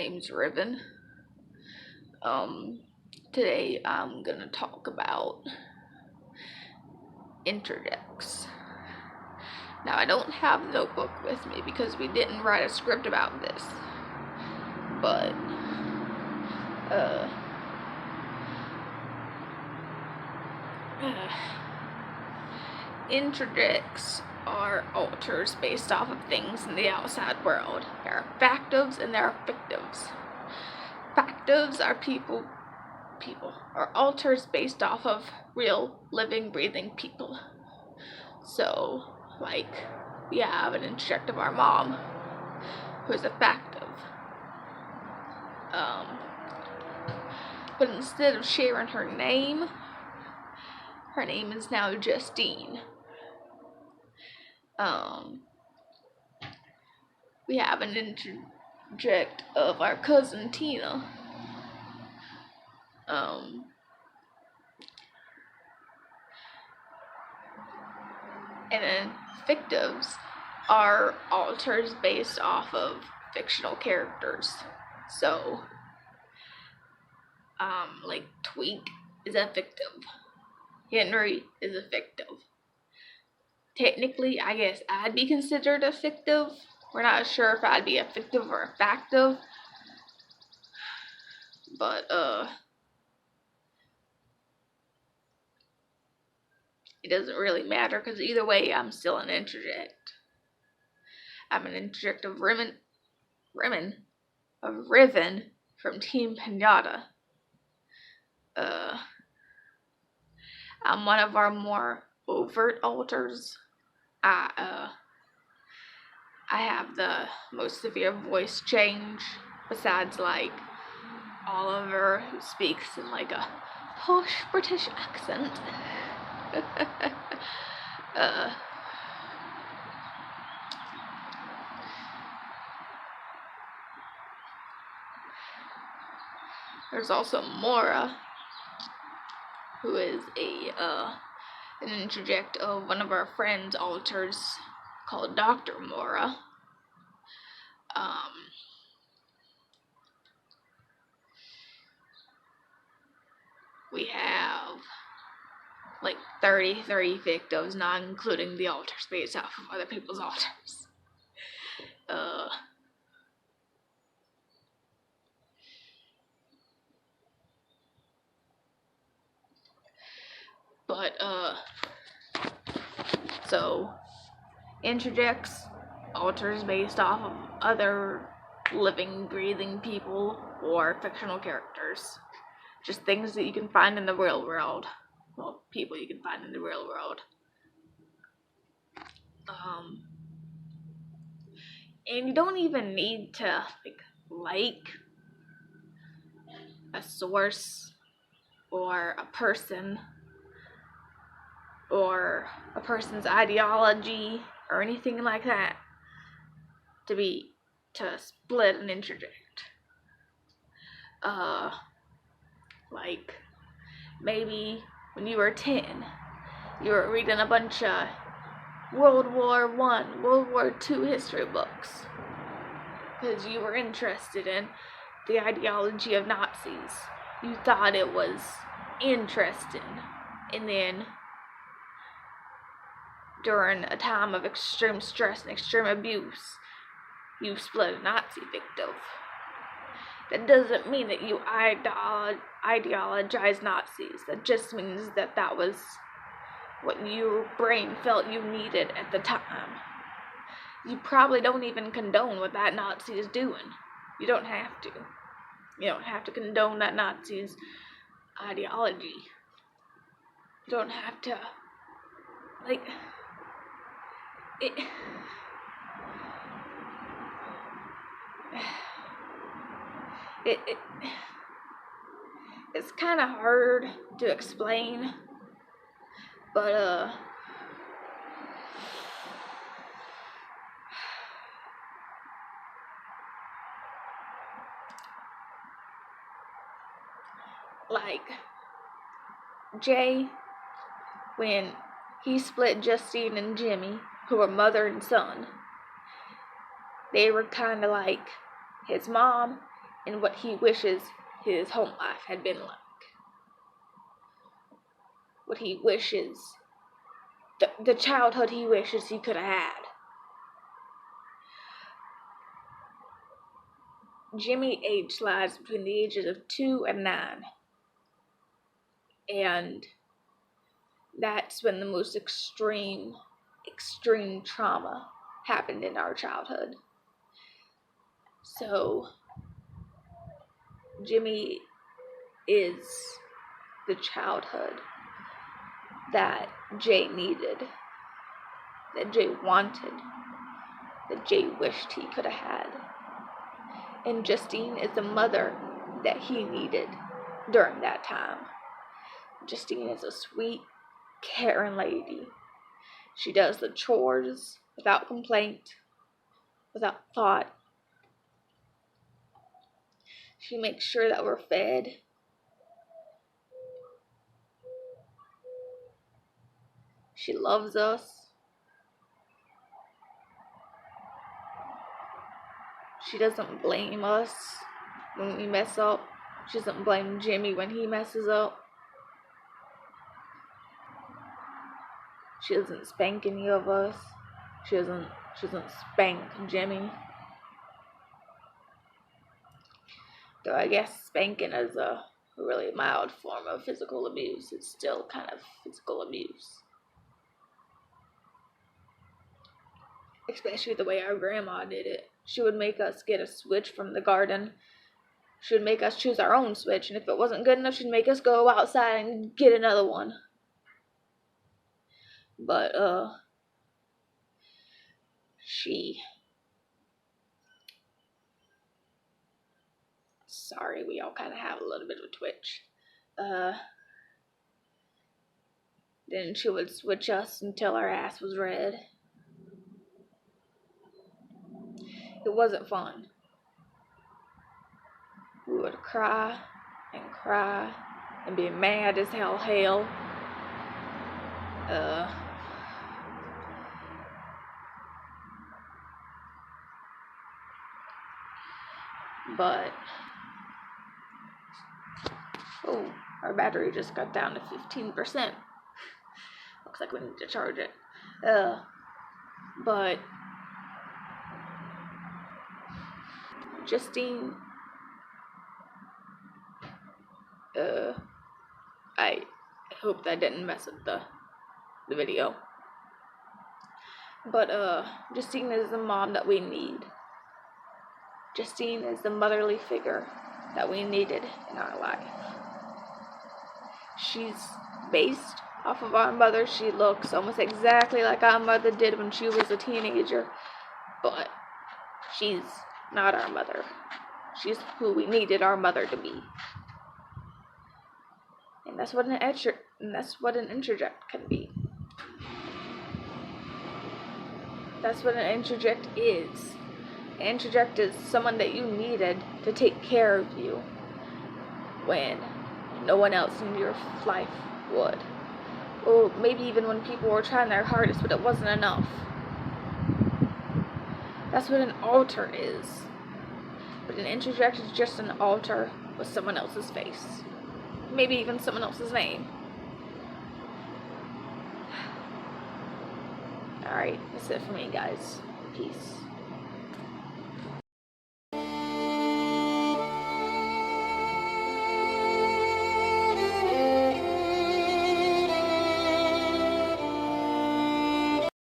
name's Riven. Today I'm gonna talk about Introjects. Now I don't have a notebook with me because we didn't write a script about this, but Introjects are alters based off of things in the outside world. There are factives and there are fictives. Factives are people are alters based off of real, living, breathing people. So, like, we have an introject of our mom, who's a factive. But instead of sharing her name is now Justine. We have an introject of our cousin Tina. And then fictives are alters based off of fictional characters. So, like Twink is a fictive. Henry is a fictive. Technically, I guess I'd be considered a fictive. We're not sure if I'd be a fictive or a factive. But, it doesn't really matter because either way, I'm still an introject. I'm an introject of Riven from Team Pinata. I'm one of our more overt alters. I have the most severe voice change, besides like Oliver, who speaks in like a posh British accent. There's also Mora, who is an introject of one of our friends' alters called Dr. Mora. We have like 33 victims, not including the alters based off of other people's alters. So Introjects alters based off of other living, breathing people or fictional characters. Just things that you can find in the real world. Well, people you can find in the real world. And you don't even need to like a source or a person or a person's ideology or anything like that to split an introject. Like maybe when you were 10, you were reading a bunch of World War I, World War II history books because you were interested in the ideology of Nazis. You thought it was interesting, and then during a time of extreme stress and extreme abuse, you split a Nazi fictive. That doesn't mean that you ideologize Nazis. That just means that that was what your brain felt you needed at the time. You probably don't even condone what that Nazi is doing. You don't have to. You don't have to condone that Nazi's ideology. You don't have to, it's kind of hard to explain, but like Jay, when he split Justine and Jimmy, who were mother and son, they were kind of like his mom and what he wishes his home life had been like. What he wishes, the childhood he wishes he could have had. Jimmy age lies between the ages of 2 and 9. And that's when the most extreme trauma happened in our childhood. So, Jimmy is the childhood that Jay needed, that Jay wanted, that Jay wished he could have had. And Justine is the mother that he needed during that time. Justine is a sweet, caring lady. She does the chores without complaint, without thought. She makes sure that we're fed. She loves us. She doesn't blame us when we mess up. She doesn't blame Jimmy when he messes up. She doesn't spank any of us. She doesn't spank Jimmy. Though I guess spanking is a really mild form of physical abuse. It's still kind of physical abuse. Especially the way our grandma did it. She would make us get a switch from the garden. She would make us choose our own switch, and if it wasn't good enough, she'd make us go outside and get another one. But, sorry, we all kind of have a little bit of a twitch. Then she would switch us until our ass was red. It wasn't fun. We would cry and be mad as hell. But, our battery just got down to 15%. Looks like we need to charge it. But, Justine, I hope that didn't mess up the video. But, Justine is the mom that we need. Justine is the motherly figure that we needed in our life. She's based off of our mother. She looks almost exactly like our mother did when she was a teenager. But she's not our mother. She's who we needed our mother to be. And that's what an introject can be. That's what an introject is. An introject is someone that you needed to take care of you when no one else in your life would. Or maybe even when people were trying their hardest, but it wasn't enough. That's what an alter is. But an introject is just an alter with someone else's face. Maybe even someone else's name. Alright, that's it for me, guys. Peace.